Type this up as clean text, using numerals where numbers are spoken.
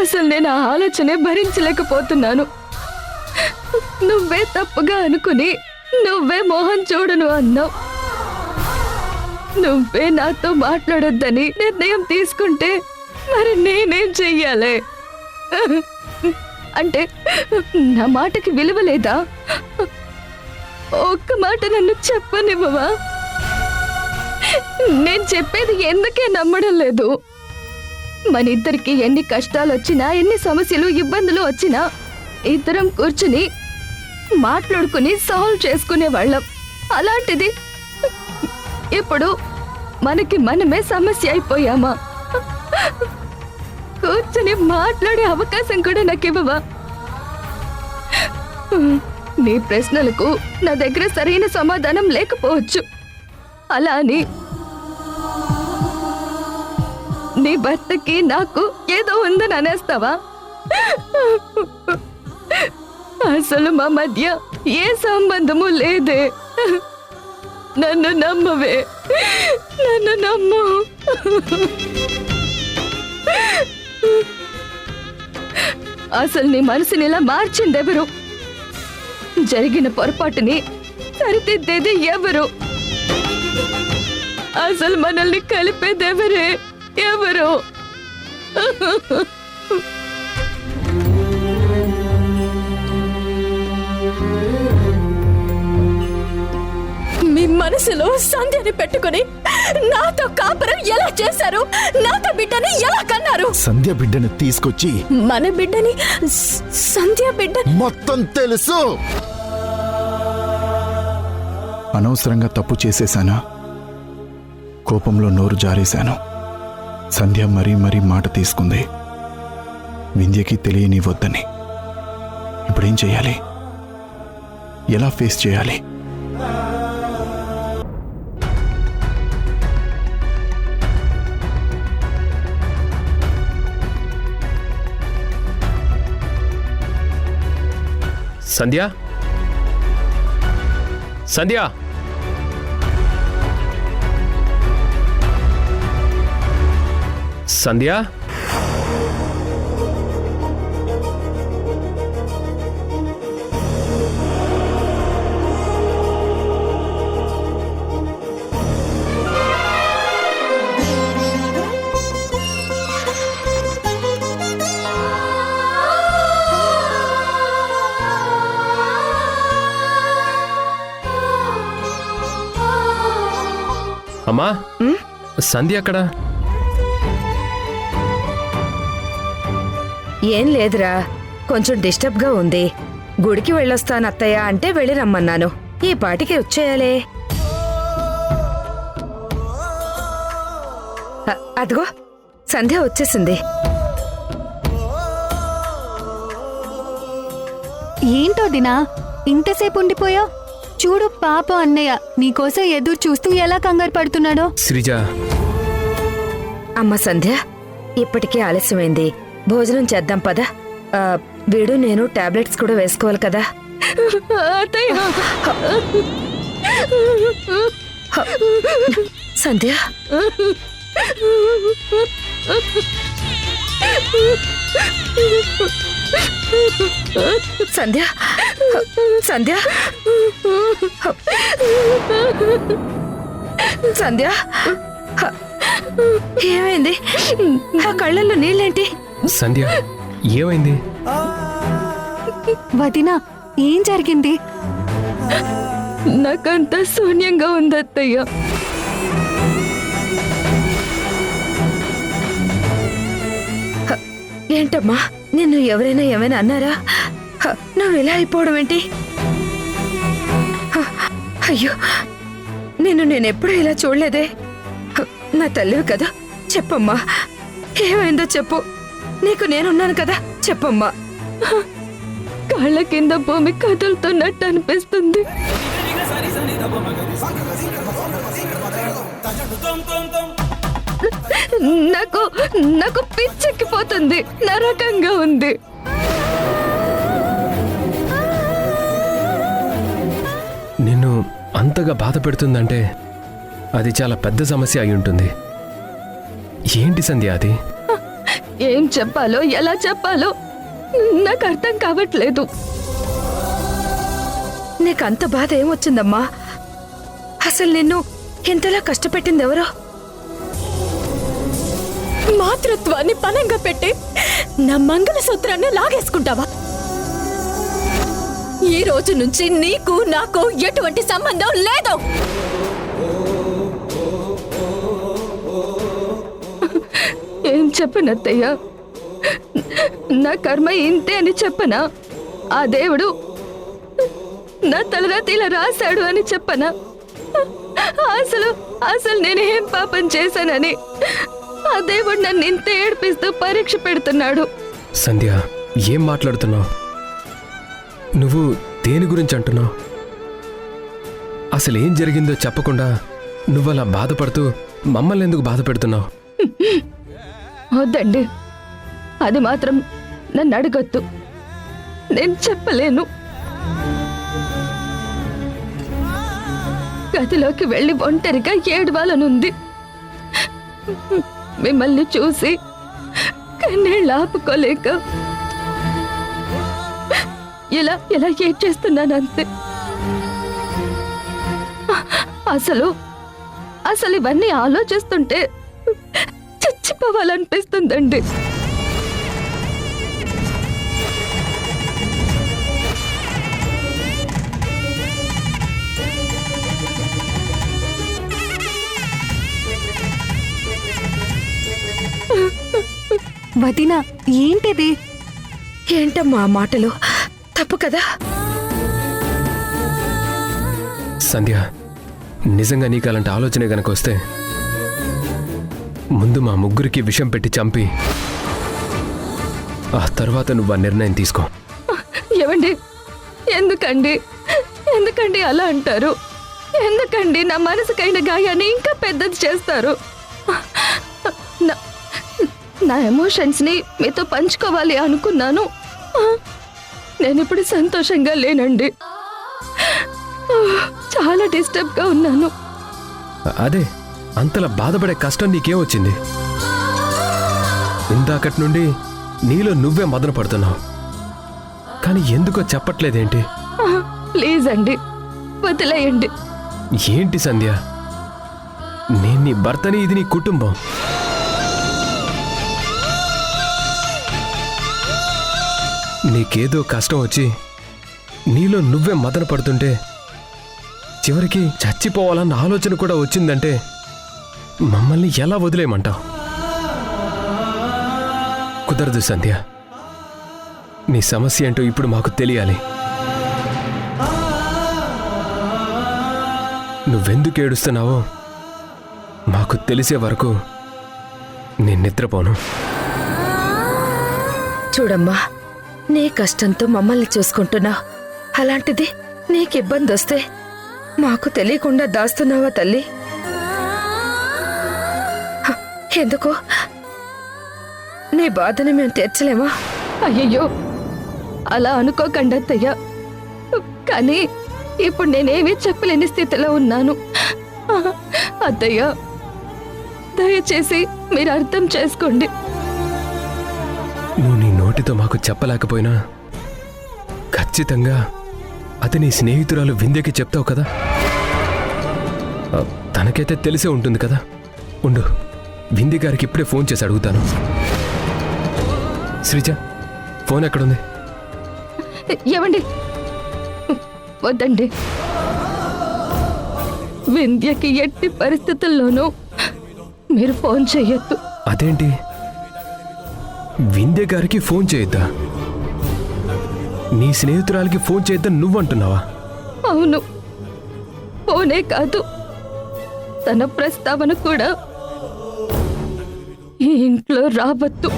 అసలు నేను ఆ ఆలోచనే భరించలేకపోతున్నాను. నువ్వే తప్పుగా అనుకుని నువ్వే మోహన్ చూడను అన్నావు. నువ్వే నాతో మాట్లాడొద్దని నిర్ణయం తీసుకుంటే మరి నేనేం చెయ్యాలి? అంటే నా మాటకి విలువ లేదా? ఒక్క మాట నన్ను చెప్పనివ్వవా? నేను చెప్పేది ఎందుకే నమ్మడం లేదు? మన ఇద్దరికి ఎన్ని కష్టాలు వచ్చినా, ఎన్ని సమస్యలు ఇబ్బందులు వచ్చినా ఇద్దరం కూర్చుని మాట్లాడుకుని సాల్వ్ చేసుకునే వాళ్ళం. అలాంటిది ఇప్పుడు మనకి మనమే సమస్య అయిపోయామా? కూర్చుని మాట్లాడే అవకాశం కూడా నాకు ఇవ్వవా? నీ ప్రశ్నలకు నా దగ్గర సరైన సమాధానం లేకపోవచ్చు. అలా అని నీ భర్తకి నాకు ఏదో ఉందని అనేస్తావా? అసలు మా మధ్య ఏ సంబంధము లేదే. నన్ను నమ్మవే, నన్ను నమ్ము. అసలు నీ మనసుని ఇలా మార్చిందెవరు? జరిగిన పొరపాటుని సరిదిద్దేది ఎవరు? అసలు మనల్ని కలిపేదెవరే? ఎవరు? మీ మనసులో సంధ్యని పెట్టుకుని నాతో కాపురం ఎలా చేశారు? నాతో బిడ్డని ఎలా కన్నారు? సంధ్య బిడ్డను తీసుకొచ్చి మన బిడ్డని సంధ్య బిడ్డ మొత్తం తెలుసు. అనవసరంగా తప్పు చేసేశానా? కోపంలో నోరు జారేశాను. సంధ్య మరీ మరీ మాట తీసుకుంది, వింధ్యకి తెలియనివ్వొద్దని. ఇప్పుడేం చేయాలి? ఎలా ఫేస్ చేయాలి? సంధ్య, సంధ్య, సంధ్య. అమ్మా, సంధ్య అక్కడ? ఏం లేదురా, కొంచెం డిస్టర్బ్ గా ఉంది. గుడికి వెళ్ళొస్తాను అత్తయ్య అంటే వెళ్ళి రమ్మన్నాను. ఈ పాటికి వచ్చేయాలే. అదిగో సంధ్య వచ్చేసింది. ఏంటో దినా ఇంతసేపు ఉండిపోయా? చూడు పాప అన్నయ్య నీకోసం ఎదురు చూస్తూ ఎలా కంగారు పడుతున్నాడో. శ్రీజ. అమ్మ సంధ్య, ఇప్పటికే ఆలస్యమైంది, భోజనం చేద్దాం పద. వీడు నేను టాబ్లెట్స్ కూడా వేసుకోవాలి కదా. సంధ్య, సంధ్య, సంధ్య, సంధ్య, ఏమైంది? ఆ కళ్ళల్లో నీళ్ళేంటి? సంధ్య, ఏమైంది? వదినా, ఏం జరిగింది? నాకంతా శూన్యంగా ఉంది అత్తయ్య. ఏంటమ్మా, నిన్ను ఎవరైనా ఏమైనా అన్నారా? నువ్వు ఇలా అయిపోవడం ఏంటి? అయ్యో, నేనెప్పుడు ఇలా చూడలేదే. నా తల్లివి కదా, చెప్పమ్మా, ఏమైందో చెప్పు. నీకు నేనున్నాను కదా, చెప్పమ్మా. కాళ్ళ కింద భూమి కదులుతున్నట్టు అనిపిస్తుంది. నాకు నాకు పిచ్చెక్కిపోతుంది, నరకంగా ఉంది. నిన్ను అంతగా బాధ పెడుతుందంటే అది చాలా పెద్ద సమస్య అయి ఉంటుంది. ఏంటి సంధ్య అది? ఏం చెప్పాలో ఎలా చెప్పాలో నాకు అర్థం కావట్లేదు. నీకంత బాధ ఏమొచ్చిందమ్మా? అసలు నిన్ను ఇంతలా కష్టపెట్టింది ఎవరో? మాతృత్వాన్ని పనంగా పెట్టి నా మంగళసూత్రాన్ని లాగేసుకుంటావా? ఈ రోజు నుంచి నీకు నాకు ఎటువంటి సంబంధం లేదు. ఏం చెప్పనత్తయ్య? నా కర్మ ఇంతే అని చెప్పనా? ఆ దేవుడు నా తలరాత ఇలా రాశాడు అని చెప్పనా? అసలు అసలు నేనేం పాపం చేశానని ఆ దేవుడు నన్ను ఇంత ఏడిపిస్తూ పరీక్ష పెడుతున్నాడు. సంధ్య, ఏం మాట్లాడుతున్నావు? నువ్వు దేని గురించి అంటున్నావు? అసలు ఏం జరిగిందో చెప్పకుండా నువ్వలా బాధపడుతూ మమ్మల్ని ఎందుకు బాధ పెడుతున్నావు? వద్దండి, అది మాత్రం నన్ను అడగొద్దు. నేను చెప్పలేను. గదిలోకి వెళ్ళి ఒంటరిగా ఏడవాలనుంది. మిమ్మల్ని చూసి కన్నీళ్ళు ఆపుకోలేక ఇలా ఇలా ఏడ్చేస్తున్నానంతే. అసలు అసలు ఇవన్నీ ఆలోచిస్తుంటే చచ్చిపోవాలనిపిస్తుందండి. వదినా, ఏంటిది? ఏంటమ్మా ఆ మాటలు? తప్పు కదా? సంధ్య, నిజంగా నీకు అలాంటి ఆలోచనే గనక వస్తే ముందు మా ముగ్గురికి విషం పెట్టి చంపి ఆ తర్వాత నువ్వు ఆ నిర్ణయం తీసుకో. ఏమండి, ఎందుకండి ఎందుకండి అలా అంటారు? ఎందుకండి నా మనసుకైన గాయాన్ని ఇంకా పెద్దది చేస్తారు? నా ఎమోషన్స్ని మీతో పంచుకోవాలి అనుకున్నాను. నేను ఇప్పుడు సంతోషంగా లేనండి. చాలా డిస్టర్బ్గా ఉన్నాను. అదే, అంతలా బాధపడే కష్టం నీకేం వచ్చింది? ఇందాకటి నుండి నీలో నువ్వే మదన పడుతున్నావు, కానీ ఎందుకో చెప్పట్లేదేంటి? ప్లీజ్ అండి, వదిలేయండి. ఏంటి సంధ్య, నేను నీ భర్తని, ఇది నీ కుటుంబం. నీకేదో కష్టం వచ్చి నీలో నువ్వే మదన పడుతుంటే చివరికి చచ్చిపోవాలన్న ఆలోచన కూడా వచ్చిందంటే మమ్మల్ని ఎలా వదిలేయమంటావు? కుదరదు సంధ్య, నీ సమస్య ఏంటో ఇప్పుడు మాకు తెలియాలి. నువ్వెందుకు ఏడుస్తున్నావో మాకు తెలిసే వరకు నేను నిద్రపోను. చూడమ్మా, నీ కష్టంతో మమ్మల్ని చూసుకుంటున్నావు. అలాంటిది నీకు ఇబ్బంది వస్తే మాకు తెలియకుండా దాస్తున్నావా తల్లి? ఎందుకో నీ బాధని మేము తీర్చలేమా? అయ్యయ్యో, అలా అనుకోకండి అత్తయ్య. కానీ ఇప్పుడు నేనేమీ చెప్పలేని స్థితిలో ఉన్నాను. అత్తయ్య, దయచేసి మీరు అర్థం చేసుకోండి. నువ్వు నీ నోటితో మాకు చెప్పలేకపోయినా ఖచ్చితంగా అది నీ స్నేహితురాలు వింధ్యకి చెప్తావు కదా? తనకైతే తెలిసే ఉంటుంది కదా. ఉండు, వింధ్య గారికి ఇప్పుడే ఫోన్ చేసి అడుగుతాను. శ్రీజ, ఫోన్ ఎక్కడుంది? ఏమండి, వద్దండి. వింధ్యకి ఎట్టి పరిస్థితుల్లోనూ మీరు ఫోన్ చెయ్యొద్దు. అదేంటి, వింధ్య గారికి ఫోన్ చేయొద్దా? నీ స్నేహితురాలికి ఫోన్ చేయొద్దని నువ్వంటున్నావా? అవును, ఫోనే కాదు, తన ప్రస్తావన కూడా ఈ ఇంట్లో రావద్దు.